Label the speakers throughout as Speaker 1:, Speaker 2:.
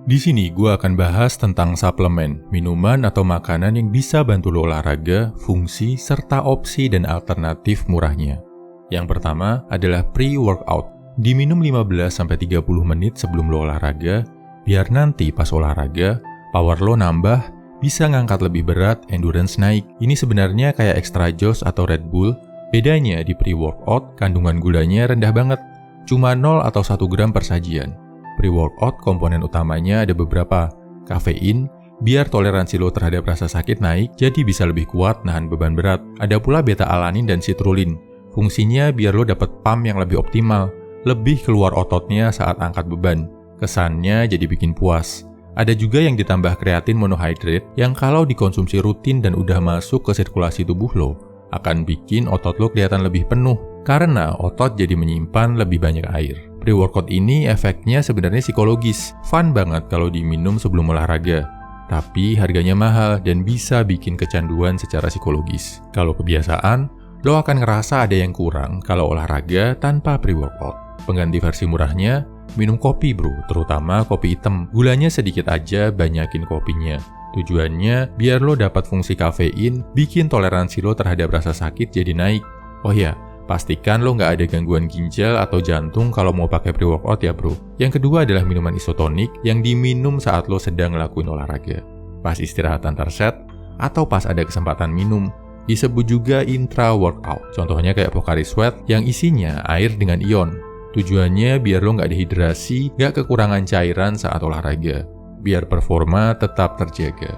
Speaker 1: Di sini gue akan bahas tentang suplemen, minuman atau makanan yang bisa bantu lo olahraga, fungsi, serta opsi dan alternatif murahnya. Yang pertama adalah pre-workout. Diminum 15-30 menit sebelum lo olahraga, biar nanti pas olahraga, power lo nambah, bisa ngangkat lebih berat, endurance naik. Ini sebenarnya kayak extra joss atau Red Bull. Bedanya di pre-workout, kandungan gulanya rendah banget, cuma 0 atau 1 gram per sajian. Pre-workout komponen utamanya ada beberapa. Kafein, biar toleransi lo terhadap rasa sakit naik, jadi bisa lebih kuat nahan beban berat. Ada pula beta-alanin dan citrulline. Fungsinya biar lo dapat pump yang lebih optimal, lebih keluar ototnya saat angkat beban. Kesannya jadi bikin puas. Ada juga yang ditambah kreatin monohydrate yang kalau dikonsumsi rutin dan udah masuk ke sirkulasi tubuh lo, akan bikin otot lo kelihatan lebih penuh, karena otot jadi menyimpan lebih banyak air. Pre-workout ini efeknya sebenarnya psikologis, fun banget kalau diminum sebelum olahraga. Tapi harganya mahal dan bisa bikin kecanduan secara psikologis. Kalau kebiasaan, lo akan ngerasa ada yang kurang kalau olahraga tanpa pre-workout. Pengganti versi murahnya, minum kopi bro, terutama kopi hitam. Gulanya sedikit aja, banyakin kopinya. Tujuannya biar lo dapat fungsi kafein, bikin toleransi lo terhadap rasa sakit jadi naik. Oh ya, pastikan lo nggak ada gangguan ginjal atau jantung kalau mau pakai pre-workout ya bro. Yang kedua adalah minuman isotonik yang diminum saat lo sedang ngelakuin olahraga. Pas istirahat antar set, atau pas ada kesempatan minum. Disebut juga intra-workout. Contohnya kayak Pocari Sweat yang isinya air dengan ion. Tujuannya biar lo nggak dehidrasi, nggak kekurangan cairan saat olahraga. Biar performa tetap terjaga.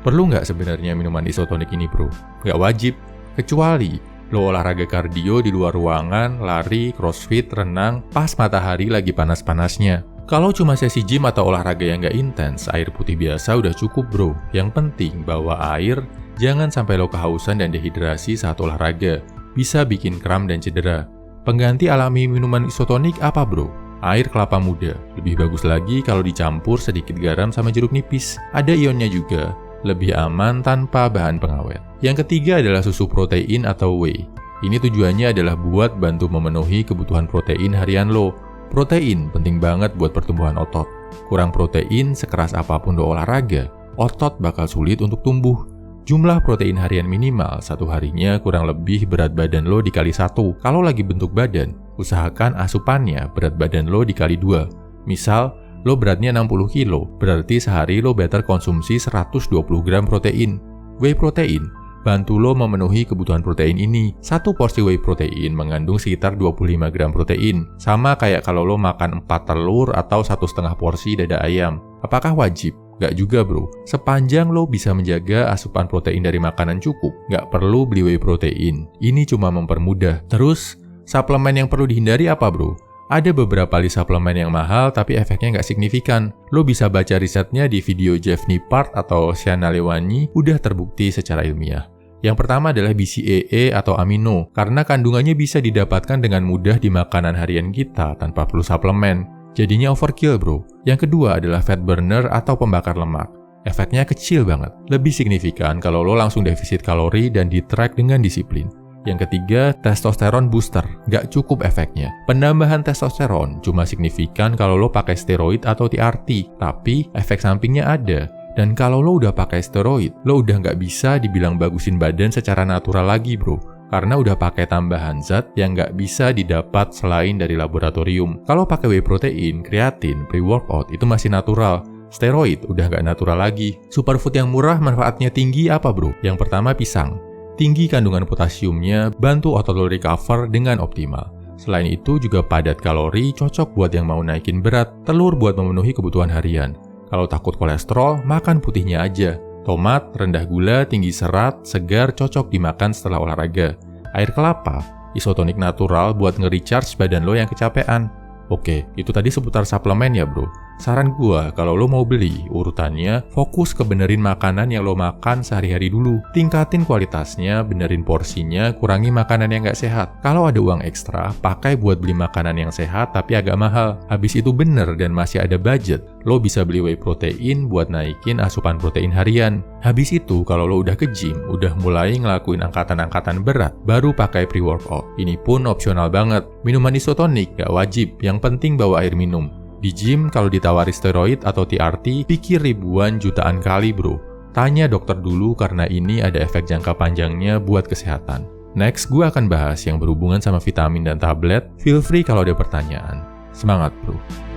Speaker 1: Perlu nggak sebenarnya minuman isotonik ini bro? Nggak wajib, kecuali lo olahraga kardio di luar ruangan, lari, crossfit, renang, pas matahari lagi panas-panasnya. Kalau cuma sesi gym atau olahraga yang nggak intens, air putih biasa udah cukup bro. Yang penting bawa air, jangan sampai lo kehausan dan dehidrasi saat olahraga. Bisa bikin kram dan cedera. Pengganti alami minuman isotonik apa bro? Air kelapa muda. Lebih bagus lagi kalau dicampur sedikit garam sama jeruk nipis. Ada ionnya juga. Lebih aman tanpa bahan pengawet. Yang ketiga adalah susu protein atau whey. Ini tujuannya adalah buat bantu memenuhi kebutuhan protein harian lo. Protein penting banget buat pertumbuhan otot. Kurang protein, sekeras apapun lo olahraga, otot bakal sulit untuk tumbuh. Jumlah protein harian minimal satu harinya kurang lebih berat badan lo dikali 1. Kalau lagi bentuk badan, usahakan asupannya berat badan lo dikali 2. Misal, lo beratnya 60 kilo, berarti sehari lo better konsumsi 120 gram protein. Whey protein bantu lo memenuhi kebutuhan protein ini. Satu porsi whey protein mengandung sekitar 25 gram protein. Sama kayak kalau lo makan 4 telur atau 1,5 porsi dada ayam. Apakah wajib? Nggak juga bro. Sepanjang lo bisa menjaga asupan protein dari makanan cukup, nggak perlu beli whey protein. Ini cuma mempermudah. Terus, suplemen yang perlu dihindari apa bro? Ada beberapa list suplemen yang mahal tapi efeknya nggak signifikan. Lo bisa baca risetnya di video Jeff Nippard atau Shana Lewani, udah terbukti secara ilmiah. Yang pertama adalah BCAA atau amino, karena kandungannya bisa didapatkan dengan mudah di makanan harian kita tanpa perlu suplemen. Jadinya overkill bro. Yang kedua adalah fat burner atau pembakar lemak. Efeknya kecil banget. Lebih signifikan kalau lo langsung defisit kalori dan di-track dengan disiplin. Yang ketiga, testosteron booster. Nggak cukup efeknya. Penambahan testosteron cuma signifikan kalau lo pakai steroid atau TRT, tapi efek sampingnya ada. Dan kalau lo udah pakai steroid, lo udah nggak bisa dibilang bagusin badan secara natural lagi bro. Karena udah pakai tambahan zat yang nggak bisa didapat selain dari laboratorium. Kalau pakai whey protein, kreatin, pre-workout itu masih natural. Steroid udah nggak natural lagi. Superfood yang murah manfaatnya tinggi apa bro? Yang pertama pisang. Tinggi kandungan potasiumnya, bantu otot lo recover dengan optimal. Selain itu juga padat kalori, cocok buat yang mau naikin berat. Telur buat memenuhi kebutuhan harian. Kalau takut kolesterol, makan putihnya aja. Tomat, rendah gula, tinggi serat, segar, cocok dimakan setelah olahraga. Air kelapa, isotonik natural buat nge-recharge badan lo yang kecapean. Oke, itu tadi seputar suplemen ya bro. Saran gua, kalau lo mau beli, urutannya fokus ke benerin makanan yang lo makan sehari-hari dulu. Tingkatin kualitasnya, benerin porsinya, kurangi makanan yang nggak sehat. Kalau ada uang ekstra, pakai buat beli makanan yang sehat tapi agak mahal. Habis itu bener dan masih ada budget, lo bisa beli whey protein buat naikin asupan protein harian. Habis itu, kalau lo udah ke gym, udah mulai ngelakuin angkatan-angkatan berat, baru pakai pre-workout. Ini pun opsional banget. Minuman isotonik nggak wajib, yang penting bawa air minum. Di gym, kalau ditawari steroid atau TRT, pikir ribuan jutaan kali bro. Tanya dokter dulu karena ini ada efek jangka panjangnya buat kesehatan. Next, gue akan bahas yang berhubungan sama vitamin dan tablet. Feel free kalau ada pertanyaan. Semangat bro!